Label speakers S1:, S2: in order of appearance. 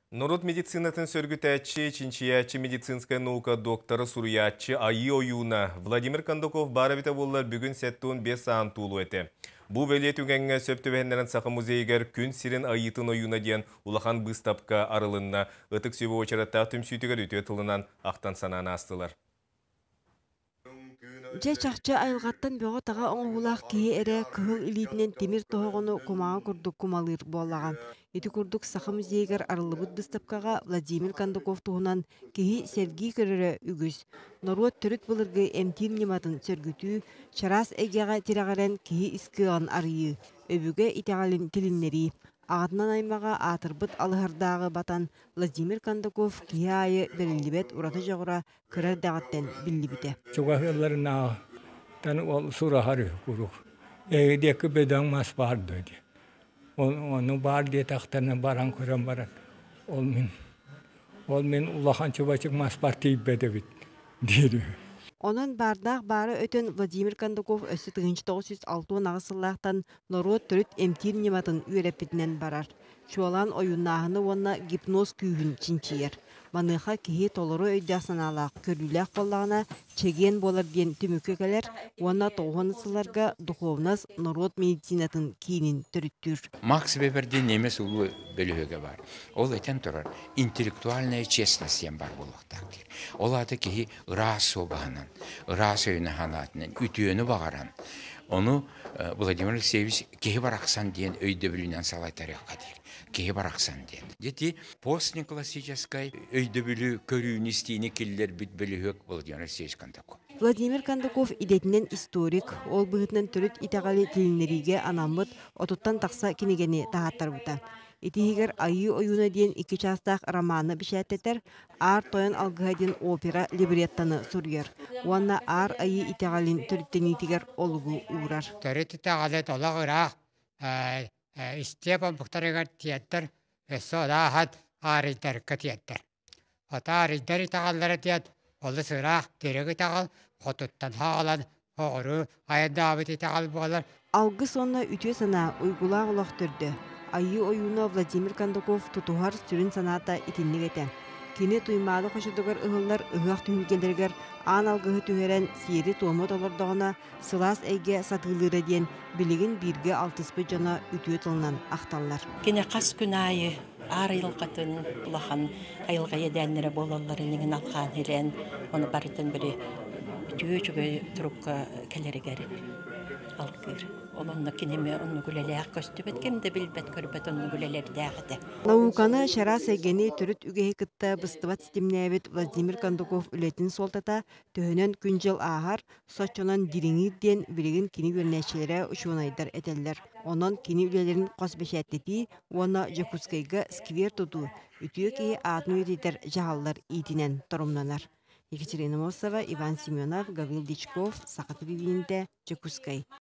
S1: Народ медицинатын сөргүтәтчі, чинчиячы медицинская наука докторы Суруячы айы оюна Владимир Кондаков барабита боллар бүгін сәттуын 5 саан тулу әті. Бу бәлет үгенге сөпті бәхендерін сақы музейгер күн сирен айытын оюна дейін улахан быстапка арылынна ытык сөбі очаратта түмсүйтігер үтө тылынан ақтан сананы астылар.
S2: Же чахчы айылғаттан бөғі таға оңғылақ кейі әрі күхіл илетінен темір тоғыны кумаға күрдік кумалыр болаған. Еті күрдік сақы музейгер арылыбыт быстапкаға Владимир Кондаков туғынан кейі Сергей көрірі үгіз. Наруат түріт бұлырғы әмтин нематын сөргүтүү, чарас әгеға тирағарен кейі іскіған арıyı, өбіге итеғалин тіліннері. Ағатынан аймаға атырбыт алығырдағы батан Владимир Кондаков кейі айы белілібет ұраты жоғыра көрер дағаттен білібіте.
S3: Çoğalarına tanı sura harı kuruk. Diye ki beden mas var dedi. Onu bar diye tahtına baran kuran baran. Olmin ulahan çuvaçık mas parti bedevit diyor.
S2: Onun bardaq bары ötön Vladimir Kondakov ösü 1906 nağısıllaqtan Narod törüt emtir nematın üyerepitinden barar. Çualan oyunnağını onna gipnoz kүйін чинчиер. Manıqa kehi toluru öydəsən alaq körülək bollağına çegen bolar diyen tümükөkelер, onna toğanısılarga duhovnaz Narod medicinatın kiyinin törüttür.
S4: Макс Веберде немес улу бөлігі бар. Ол етен тұрар, интеллектуальная честность ем бар болуқтақтыр. Ол аты кеhi ырас обағынан, ырас өйіні ханатынан, үтіөні бағаран. Onu Vladimir Alexeyevich kehi барақсан дейін өйді білінен салай тарихқа дейін. Kehi барақсан дейін. Дети постклассической өйді білі көрүүні стейіні келілер бүт біліғік Vladimir Alexeyevich Кондаков.
S2: Vladimir Kondakov idetinden историк, ол бұғытынан түріт итағалы тілінлеріге анамыт отуттан тақса кенегені тағаттар бұта. Итихигер айы ойуна дейін 2 частақ романы бішәттетер, ар тойын алғаден опера либреттаны сұргер. Уанна ар айы итағалын түріттен итигер олығы ұғырар.
S5: Түріт итағалы толық ұрақ, Степан бұқтарығар тияттар, содағат арыйдар көтияттар. Ота арыйдар итағалары тият, олы сұрақ, түрігі итағал, қотуттан хағалан, оғыру, айында абыт итағал болар.
S2: Алғы сонна үтө сана ұйғылақ олақ түрді. Айы ойуна Владимир Кондаков тутуғар сүрін саната итинник ете. Кені туймалы қошыдығыр ұғылар ұғақ түңгелдергер ан алғығы түйерен сиері туамыт олардығына сылас әйге сатылыры дейін білігін бірге 60 жана үтіе тылынан ақталар.
S6: Кені қас күн айы ар айылғатын бұлақан айылға едәнлері болаларының алған елен, оны барытын бірі үтіе жүгі тұрыққа кәлері алғыр. Олонна кинеме онну гүлелер көстүбет кемде билбет көрбет онну гүлелер дагыды.
S2: Науканы шарас эгени түрүт үгеһи кытта быстыбат стимнебит Владимир Кондаков үлетин солтата төһөнөн күнжыл ағар сочонон дириңирден билигин кини көрнәчеләре учунайдар этеллер. Онон кини үлелерин косбешәттети, оны Жакускайга сквер туту. Үтүе ки атны үтетер жаһаллар итинен торумнанар. Екатерина Мосова, Иван Семенов, Гаврил Дичков, Сакатыбивинде, Жакускай.